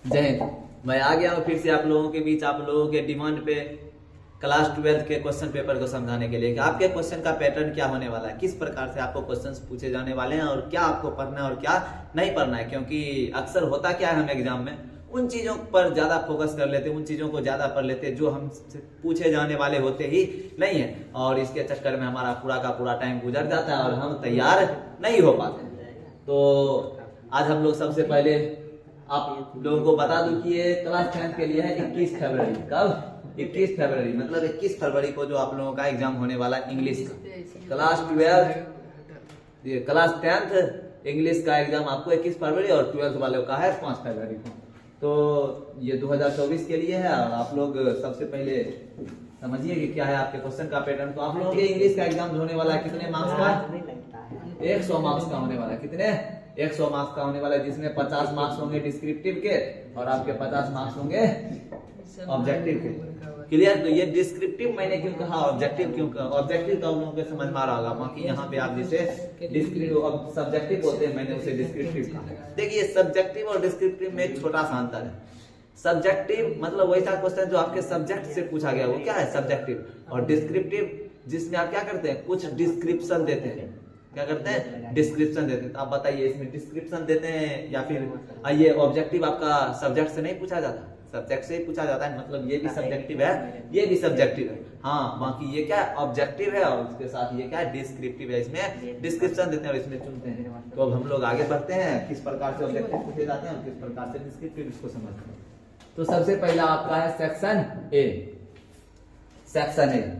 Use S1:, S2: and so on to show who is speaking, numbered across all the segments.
S1: जय हिंद। मैं आ गया हूँ फिर से आप लोगों के बीच, आप लोगों के डिमांड पे क्लास 12 के क्वेश्चन पेपर को समझाने के लिए कि आपके क्वेश्चन का पैटर्न क्या होने वाला है, किस प्रकार से आपको क्वेश्चंस पूछे जाने वाले हैं और क्या आपको पढ़ना है और क्या नहीं पढ़ना है। क्योंकि अक्सर होता क्या है, हम एग्जाम में उन चीज़ों पर ज़्यादा फोकस कर लेते हैं, उन चीज़ों को ज़्यादा पढ़ लेते हैं जो हमसे पूछे जाने वाले होते ही नहीं है, और इसके चक्कर में हमारा पूरा का पूरा टाइम गुजर जाता है और हम तैयार नहीं हो पाते। तो आज हम लोग सबसे पहले आप लोगों को बता दूं कि ये क्लास 10 के लिए है 21 फरवरी। कब? 21 फरवरी, मतलब 21 फरवरी को जो आप लोगों का एग्जाम होने वाला है इंग्लिश का, क्लास 12 ये क्लास 10th इंग्लिश का एग्जाम आपको 21 फरवरी और 12th वालों का है 5 फरवरी को। तो ये 2024 के लिए है। और आप लोग सबसे पहले समझिए कि क्या है आपके क्वेश्चन का पैटर्न। तो आप लोगों के इंग्लिश का एग्जाम होने वाला है कितने मार्क्स का? 100 मार्क्स का होने वाला है। कितने? 100 मार्क्स का होने वाला है, जिसमें 50 मार्क्स होंगे डिस्क्रिप्टिव के और आपके 50 मार्क्स होंगे ऑब्जेक्टिव के। क्लियर? तो ये डिस्क्रिप्टिव मैंने क्यों कहा, ऑब्जेक्टिव क्यों कहा? ऑब्जेक्टिव तो आप लोगों को समझ में आ रहा होगा, बाकी यहाँ पे आप जिसे डिस्क्रिप्टिव और सब्जेक्टिव बोलते हैं, मैंने उसे डिस्क्रिप्टिव कहा। देखिए सब्जेक्टिव और डिस्क्रिप्टिव में एक छोटा सा अंतर है। सब्जेक्टिव मतलब वैसा क्वेश्चन जो आपके सब्जेक्ट से पूछा गया, वो क्या है सब्जेक्टिव। और डिस्क्रिप्टिव जिसमें आप क्या करते हैं, कुछ डिस्क्रिप्शन देते हैं। क्या करते हैं? डिस्क्रिप्शन देते हैं। तो आप बताइए इसमें डिस्क्रिप्शन देते हैं या फिर ये ऑब्जेक्टिव आपका सब्जेक्ट से नहीं पूछा जाता, सब्जेक्ट से ही पूछा जाता है, मतलब ये भी सब्जेक्टिव है, ये भी सब्जेक्टिव है। हाँ, बाकी ये क्या है, ऑब्जेक्टिव है, और उसके साथ ये क्या है, डिस्क्रिप्टिव है। इसमें डिस्क्रिप्शन देते हैं और इसमें चुनते हैं। तो अब हम लोग आगे बढ़ते हैं, किस प्रकार से ऑब्जेक्टिव पूछे जाते हैं और किस प्रकार से डिस्क्रिप्टिव, इसको समझते हैं। तो सबसे पहला आपका है सेक्शन ए। सेक्शन ए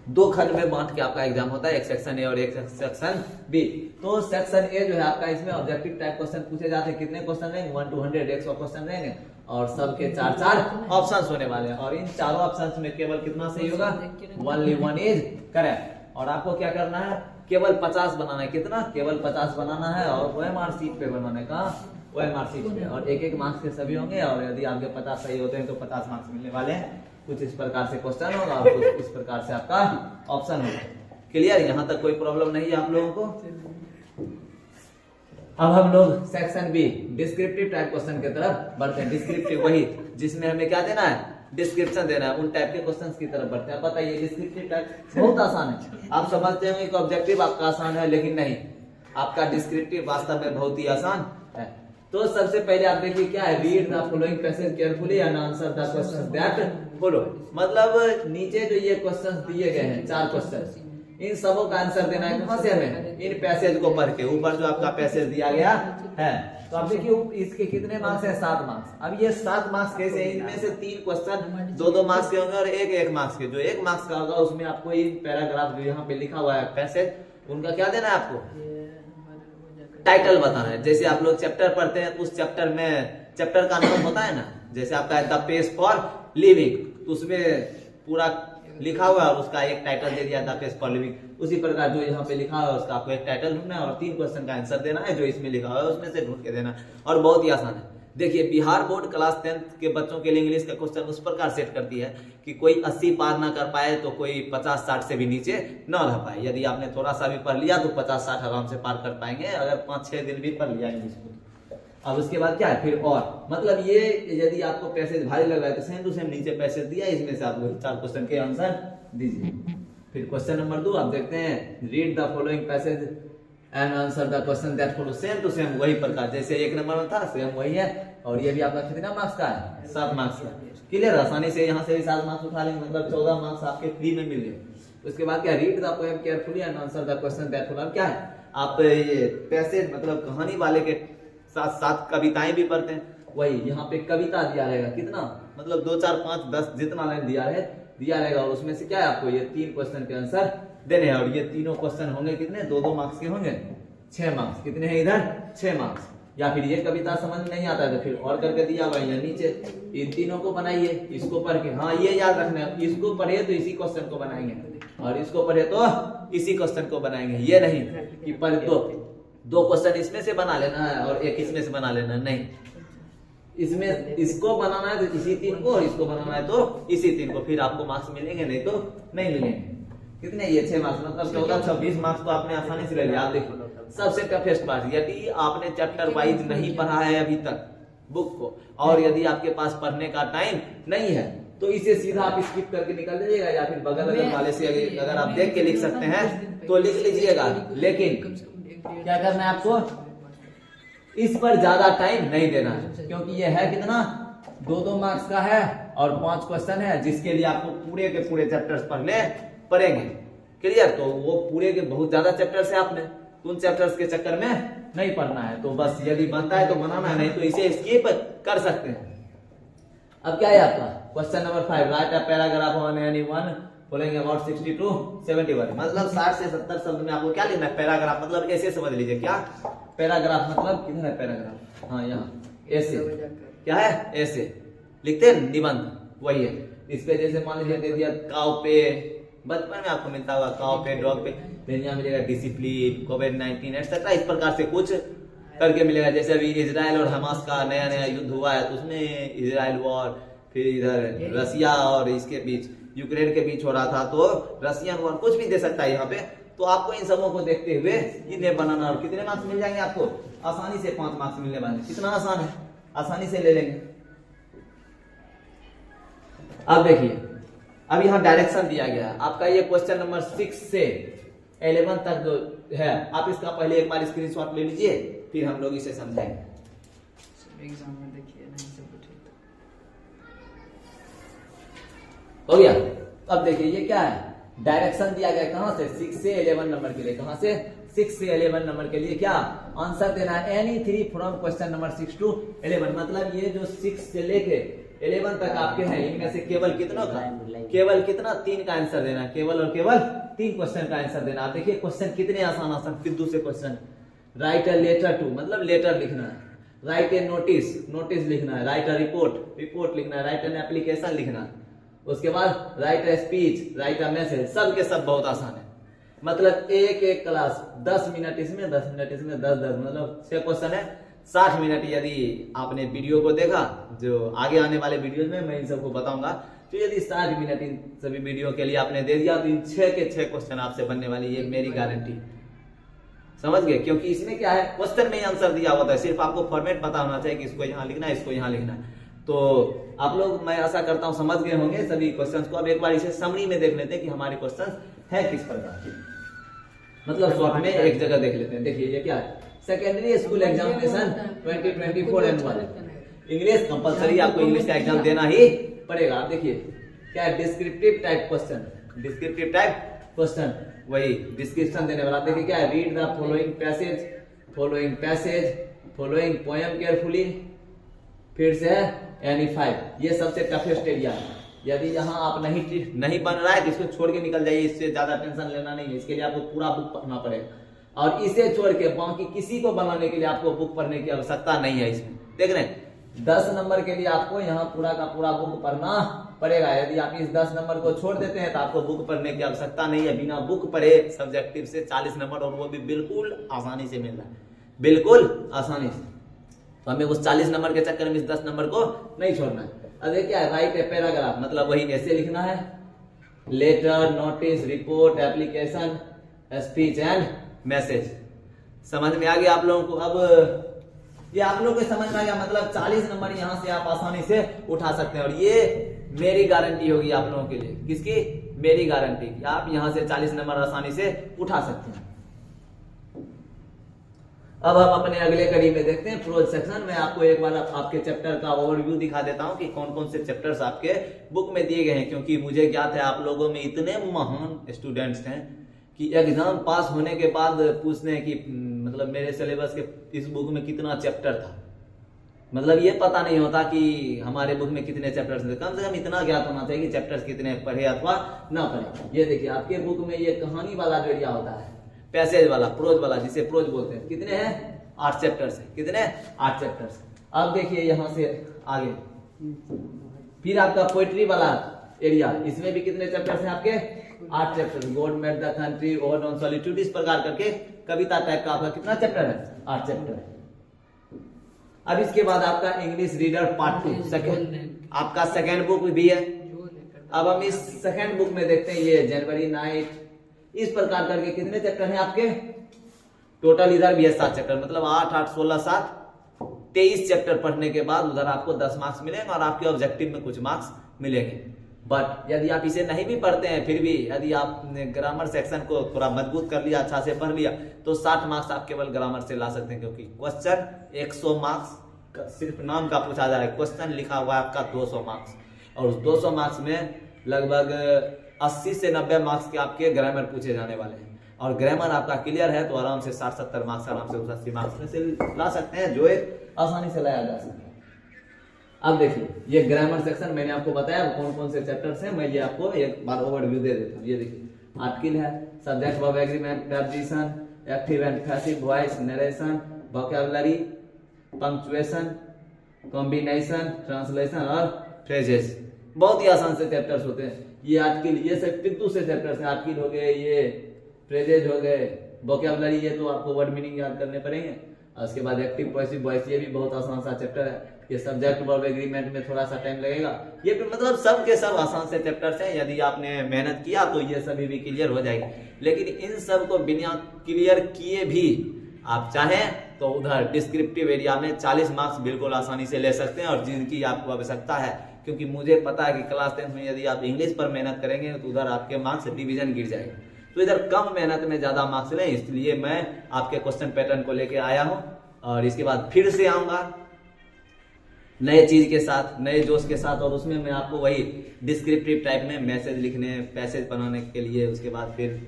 S1: दो खंड में बांट के आपका एग्जाम होता है, एक सेक्शन ए और एक सेक्शन बी। तो सेक्शन ए जो है आपका, इसमें ऑब्जेक्टिव टाइप क्वेश्चन पूछे जाते हैं। कितने क्वेश्चन रहेंगे? 1 to 100 100 क्वेश्चन रहेंगे और सबके 4 ऑप्शंस होने वाले हैं। और इन चारों ऑप्शंस में केवल कितना सही होगा? Only one is correct. और आपको क्या करना है, केवल 50 बनाना है। कितना? केवल 50 बनाना है और OMR शीट पे बनाने का, OMR शीट पे, और एक मार्क्स के सभी होंगे। और यदि आपके 50 सही होते हैं तो 50 मार्क्स मिलने वाले हैं। कुछ इस प्रकार से क्वेश्चन होगा और कुछ इस प्रकार से आपका ऑप्शन होगा। क्लियर? यहाँ तक कोई प्रॉब्लम नहीं है आप लोगों को? अब हम लोग section B descriptive type question की तरफ बढ़ते हैं। डिस्क्रिप्टिव वही जिसमें हमें क्या देना है, डिस्क्रिप्शन देना है, उन टाइप के क्वेश्चंस की तरफ बढ़ते हैं। बताइए डिस्क्रिप्टिव टाइप बहुत आसान है। आप समझते होंगे कि ऑब्जेक्टिव आपका आसान है, लेकिन नहीं, आपका डिस्क्रिप्टिव वास्तव में बहुत ही आसान है। तो सबसे पहले आप देखिए क्या है, read the following passage carefully and answer the questions that follow. मतलब नीचे जो ये क्वेश्चंस दिए गए हैं, 4 क्वेश्चन, इन सबों का आंसर देना है। कहां से हमें? इन पैसेज को पढ़ के। ऊपर जो आपका पैसेज दिया गया है, तो आप देखिए इसके कितने मार्क्स हैं? 7 मार्क्स। अब ये 7 मार्क्स कैसे? इनमें से 3 क्वेश्चन 2-2 मार्क्स के होंगे और 1-1 मार्क्स के। जो 1 मार्क्स का होगा उसमें आपको इन पैराग्राफ जो यहाँ पे लिखा हुआ है पैसेज, उनका क्या देना है आपको? टाइटल बताना है। जैसे आप लोग चैप्टर पढ़ते हैं, उस चैप्टर में चैप्टर का नाम होता है ना, जैसे आपका द पेज फॉर लिविंग, तो उसमें पूरा लिखा हुआ है और उसका एक टाइटल दे दिया, द पेज फॉर लिविंग। उसी प्रकार जो यहाँ पे लिखा हुआ है उसका आपको एक टाइटल ढूंढना है और 3 क्वेश्चन का आंसर देना है जो इसमें लिखा हुआ है उसमें से ढूंढ के देना है। और बहुत ही आसान है। देखिए बिहार बोर्ड क्लास 10 के बच्चों के लिए इंग्लिश का क्वेश्चन उस प्रकार सेट करती है कि कोई 80 पार ना कर पाए तो कोई 50-60 से भी नीचे न रह पाए। यदि आपने थोड़ा सा भी पढ़ लिया तो 50-60 आराम से पार कर पाएंगे, अगर 5-6 दिन भी पढ़ लिया इंग्लिश को। अब उसके बाद क्या है फिर, और मतलब ये यदि आपको पैसेज भारी लग रहा है तो सेम टू सेम नीचे पैसेज दिया, इसमें से आप 4 क्वेश्चन के आंसर दीजिए। फिर क्वेश्चन नंबर 2 आप देखते हैं, read the following passage and answer the question that follow. Same to same वही प्रकार जैसे 1 नंबर में था, सेम वही है। और ये भी आपका कितना मार्क्स का है? 7 मार्क्स का। क्लियर? आसानी से यहाँ से भी 7 मार्क्स उठा लेंगे, मतलब 14 मार्क्स आपके फ्री में मिल गए। उसके बाद क्या, read the poem carefully and answer the question that follow. क्या है, आप ये पैसेज मतलब कहानी वाले के साथ साथ कविताएं भी पढ़ते हैं। वही यहाँ पे कविता दिया रहेगा, कितना मतलब 2, 4, 5, 10 जितना लाइन दिया रहेगा और उसमें से क्या है आपको ये 3 क्वेश्चन के आंसर देने हैं। और ये तीनों क्वेश्चन होंगे कितने? 2-2 मार्क्स के होंगे, 6 मार्क्स। कितने हैं इधर? 6 मार्क्स। या फिर ये कविता समझ में नहीं आता है तो फिर और करके दिया हुआ है नीचे, इन तीनों को बनाइए, इसको पढ़ के। हाँ ये याद रखना है, इसको पढ़े तो इसी क्वेश्चन को बनाएंगे और इसको पढ़े तो इसी क्वेश्चन को बनाएंगे। ये नहीं कि पढ़ दो क्वेश्चन इसमें से बना लेना है और एक इसमें से बना लेना, नहीं। इसमें इसको बनाना है तो इसी 3 को और इसको बनाना है तो इसी 3 को, फिर आपको मार्क्स मिलेंगे, नहीं तो नहीं मिलेंगे। कितने? ये 6 मार्क्स, मतलब 14-26 मार्क्स तो आपने आसानी से ले लिया। आप देखो सबसे टफेस्ट पार्ट, यदि आपने चैप्टर वाइज नहीं पढ़ा है अभी तक, बुक को। और यदि आपके पास पढ़ने का टाइम नहीं है तो इसे सीधा आप स्किप करके निकल जाइएगा, या फिर बगल अगल वाले से अगर आप देख के लिख सकते हैं तो लिख लीजिएगा। लेकिन क्या करना है आपको, इस पर ज्यादा टाइम नहीं देना है, क्योंकि ये है कितना, 2-2 मार्क्स का है और 5 क्वेश्चन है, जिसके लिए आपको पूरे के पूरे चैप्टर्स पढ़ने पड़ेंगे। क्लियर? तो वो पूरे के बहुत ज्यादा चैप्टर्स है, आपने उन चैप्टर्स के चक्कर में नहीं पढ़ना है। तो बस यदि बनता है तो बनाना है, नहीं तो इसे स्किप कर सकते हैं। अब क्या है आपका question number 5, right a paragraph on any one following about 60 to 71। मतलब 60 से 70 शब्द में आपको क्या लिखना है, पैराग्राफ मतलब ऐसे समझ लीजिए। क्या पैराग्राफ मतलब, किधर है पैराग्राफ, हाँ यहाँ, ऐसे क्या है, ऐसे लिखते हैं निबंध, वही है। इस पे जैसे मान लीजिए दे दिया काव पे, बचपन में आपको मिलता होगा काव पे, डॉग पे, यहाँ मिलेगा डिसिप्लिन, कोविड-19 एक्सेट्रा, इस प्रकार से कुछ करके मिलेगा। जैसे अभी इजराइल और हमास का नया नया युद्ध हुआ है, तो उसमें इजराइल वॉर, फिर इधर रसिया और इसके बीच यूक्रेन के बीच हो रहा था, तो रसियन वॉर, कुछ भी दे सकता है यहाँ पे। तो आपको इन सबों को देखते हुए इन्हें बनाना, और कितने मार्क्स मिल जाएंगे आपको, आसानी से 5 मार्क्स मिलने वाले। कितना आसान है, आसानी से ले लेंगे। अब देखिए, अब यहाँ डायरेक्शन दिया गया है आपका, ये क्वेश्चन नंबर 6 से 11 तक जो है, आप इसका पहले एक बार स्क्रीनशॉट ले लीजिए, फिर हम लोग इसे समझाएंगे।
S2: एग्जाम में देखिए नहीं सब कुछ
S1: हो गया। अब देखिए ये क्या है, डायरेक्शन दिया गया कहां से, 6 से 11 नंबर के लिए। कहां से, 6 से 11 नंबर के लिए क्या आंसर देना है, any 3 from question number 6 to 11। मतलब ये जो 6 से लेके 11 तक आपके हैं, इनमें से केवल कितनों का, केवल कितना, 3 का आंसर देना है, केवल और केवल 3 क्वेश्चन का आंसर देना। आप देखिए क्वेश्चन कितने आसान आसान, फिर से question, write a letter to, मतलब लेटर लिखना है, राइट ए नोटिस, नोटिस लिखना है, राइट अ रिपोर्ट, रिपोर्ट लिखना है, राइट एन एप्लीकेशन लिखना है, उसके बाद right a speech, right a message, सब के सब बहुत आसान है। मतलब एक एक क्लास 10 मिनट इसमें, 10 मिनट इसमें, 10-10, मतलब 6 क्वेश्चन है, 60 मिनट। यदि आपने वीडियो को देखा, जो आगे आने वाले वीडियोज में मैं इन सबको बताऊंगा, तो यदि 60 मिनट इन सभी वीडियो के लिए आपने दे दिया, तो इन 6 के 6 क्वेश्चन आपसे बनने वाली, ये मेरी गारंटी। समझ गए? क्योंकि इसमें क्या है, क्वेश्चन में आंसर दिया होता है, सिर्फ आपको फॉर्मेट पता होना चाहिए कि इसको यहाँ लिखना है, इसको यहाँ लिखना है। तो आप लोग, मैं आशा करता हूँ समझ गए होंगे सभी क्वेश्चंस को। अब एक बार इसे समरी में देख लेते हैं कि हमारे क्वेश्चंस है किस प्रकार के, मतलब शॉर्ट में एक जगह देख लेते हैं। देखिए ये क्या है, secondary school examination 2024 annual English, compulsory आपको इंग्लिश का एग्जाम देना ही पड़ेगा। आप देखिए क्या है, descriptive type question, descriptive type question, वही डिस्क्रिप्शन देने वाला। देखिए क्या है, read the following passage, following passage, following poem carefully, फिर से है एनी 5, ये सबसे टफेस्ट एरिया है। यदि यहाँ आप नहीं बन रहा है तो इसको छोड़ के निकल जाइए, इससे ज्यादा टेंशन लेना नहीं है। इसके लिए आपको पूरा बुक पढ़ना पड़ेगा, और इसे छोड़ के बाकी किसी को बनाने के लिए आपको बुक पढ़ने की आवश्यकता नहीं है। इसमें देख रहे हैं 10 नंबर के लिए आपको यहाँ पूरा का पूरा बुक पढ़ना पड़ेगा। यदि आप इस 10 नंबर को छोड़ देते हैं तो आपको बुक पढ़ने की आवश्यकता नहीं है। बिना बुक पढ़े सब्जेक्टिव से 40 नंबर, और वो भी बिल्कुल आसानी से मिल रहा है, बिल्कुल आसानी से। तो हमें उस 40 नंबर के चक्कर में इस 10 नंबर को नहीं छोड़ना है। अब क्या है, राइट ए पैराग्राफ, मतलब वही ऐसे लिखना है, letter, notice, report, application, speech and message. समझ में आ गया आप लोगों को? अब ये आप लोगों को समझ में आ गया, मतलब 40 नंबर यहाँ से आप आसानी से उठा सकते हैं, और ये मेरी गारंटी होगी आप लोगों के लिए। किसकी? मेरी गारंटी कि आप यहाँ से 40 नंबर आसानी से उठा सकते हैं। अब हम अपने अगले कड़ी में देखते हैं प्रोज सेक्शन में। आपको एक बार आपके चैप्टर का ओवरव्यू दिखा देता हूं कि कौन कौन से चैप्टर्स आपके बुक में दिए गए हैं, क्योंकि मुझे ज्ञात है आप लोगों में इतने महान स्टूडेंट्स हैं कि एग्जाम पास होने के बाद पूछते हैं कि मतलब मेरे सिलेबस के इस बुक में कितना चैप्टर था। मतलब ये पता नहीं होता कि हमारे बुक में कितने चैप्टर्स थे। कम से कम इतना ज्ञात होना चाहिए कि चैप्टर्स कितने पढ़े अथवा ना पढ़े। ये देखिए आपके बुक में ये कहानी वाला जो एरिया होता है, पैसेज वाला, प्रोज वाला, जिसे प्रोज बोलते हैं, कितने हैं? 8 चैप्टर्स हैं। कितने? 8 चैप्टर्स। अब देखिए यहाँ से आगे फिर आपका पोइट्री वाला एरिया, इसमें भी कितने चैप्टर्स हैं आपके? 8 chapter. God made the country, odd on solitude, इस प्रकार करके कविता टाइप का आपका कितना चैप्टर है? 8 चैप्टर है। अब इसके बाद आपका इंग्लिश रीडर पार्ट 2 सेकेंड, आपका सेकेंड बुक भी है। अब हम इस सेकेंड बुक में देखते हैं, ये जनवरी नाइट, इस प्रकार करके कितने चैप्टर हैं आपके? टोटल इधर भी है 7 चैप्टर, मतलब 8, 8, 16, 7, 23 चैप्टर पढ़ने के बाद उधर आपको 10 मार्क्स मिलेंगे और आपके ऑब्जेक्टिव में कुछ मार्क्स मिलेंगे। बट यदि आप इसे नहीं भी पढ़ते हैं, फिर भी यदि आपने ग्रामर सेक्शन को थोड़ा मजबूत कर लिया, अच्छा से पढ़ लिया, तो 60 मार्क्स आप केवल ग्रामर से ला सकते हैं, क्योंकि क्वेश्चन 100 मार्क्स सिर्फ नाम का पूछा जा रहा है, क्वेश्चन लिखा हुआ है आपका 200 मार्क्स, और उस 200 मार्क्स में लगभग 80 से 90 मार्क्स के आपके ग्रामर पूछे जाने वाले हैं। और ग्रामर आपका क्लियर है तो आराम से 60-70 मार्क्स आराम से 80 मार्क्स में से ला सकते हैं, जो एक आसानी से लाया जा सकता है। अब देखिए, ये ग्रामर सेक्शन मैंने आपको बताया कौन कौन से चैप्टर्स हैं, मैं ये आपको एक बार ओवरव्यू दे देता हूँ। ये देखिए, आर्टिकल है, subject verb agreement, preposition, active and passive voice, narration, vocabulary, punctuation, combination, translation और फ्रेजेस। बहुत ही आसान से चैप्टर्स होते हैं ये आर्टिकल, ये सब पिद्दू से चैप्टर्स हैं। आर्टिकल हो गए, ये फ्रेजेज हो गए, वोकैबुलरी ये तो आपको वर्ड मीनिंग याद करने पड़ेंगे। और उसके बाद एक्टिव पैसिव वॉइस, ये भी बहुत आसान सा चैप्टर है। ये सब्जेक्ट वर्ब एग्रीमेंट में थोड़ा सा टाइम लगेगा। ये मतलब सब के सब आसान से चैप्टर्स हैं, यदि आपने मेहनत किया तो ये सभी भी क्लियर हो जाएगा। लेकिन इन सब को बिना क्लियर किए भी आप चाहें तो उधर डिस्क्रिप्टिव एरिया में 40 मार्क्स बिल्कुल आसानी से ले सकते हैं, और जिनकी आपको आवश्यकता है, क्योंकि मुझे पता है कि क्लास 10 में यदि आप इंग्लिश पर मेहनत करेंगे तो उधर आपके मार्क्स डिवीजन गिर जाएगा। तो इधर कम मेहनत में ज्यादा मार्क्स लें, इसलिए मैं आपके क्वेश्चन पैटर्न को लेके आया हूं, और इसके बाद फिर से आऊंगा नए चीज के साथ, नए जोश के साथ, और उसमें मैं आपको वही डिस्क्रिप्टिव टाइप में मैसेज लिखने, पैसेज बनाने के लिए, उसके बाद फिर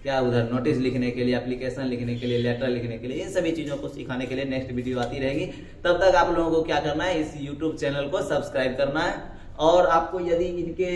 S1: क्या उधर नोटिस लिखने के लिए, एप्लीकेशन लिखने के लिए, लेटर लिखने के लिए, इन सभी चीजों को सिखाने के लिए नेक्स्ट वीडियो आती रहेगी। तब तक आप लोगों को क्या करना है, इस यूट्यूब चैनल को सब्सक्राइब करना है, और आपको यदि इनके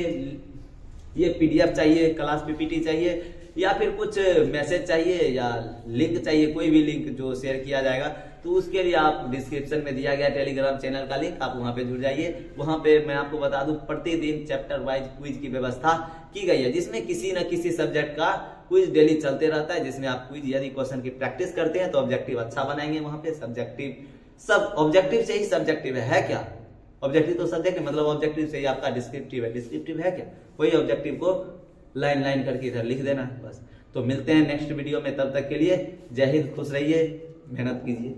S1: ये PDF चाहिए, क्लास PPT चाहिए, या फिर कुछ मैसेज चाहिए या लिंक चाहिए, कोई भी लिंक जो शेयर किया जाएगा, तो उसके लिए आप डिस्क्रिप्शन में दिया गया टेलीग्राम चैनल का लिंक, आप वहां पे जुड़ जाइए। वहां पे मैं आपको बता दूं, प्रतिदिन चैप्टर वाइज क्विज की व्यवस्था की गई है, जिसमें किसी न किसी सब्जेक्ट का क्विज डेली चलते रहता है, जिसमें आप क्विज यदि क्वेश्चन की प्रैक्टिस करते हैं तो ऑब्जेक्टिव अच्छा बनाएंगे। वहां पे सब्जेक्टिव, सब ऑब्जेक्टिव से ही सब्जेक्टिव है क्या, ऑब्जेक्टिव तो सब्जेक्ट मतलब ऑब्जेक्टिव से ही आपका डिस्क्रिप्टिव है, डिस्क्रिप्टिव है क्या, वही ऑब्जेक्टिव को लाइन लाइन करके इधर लिख देना है बस। तो मिलते हैं नेक्स्ट वीडियो में, तब तक के लिए जय हिंद, खुश रहिए, मेहनत कीजिए।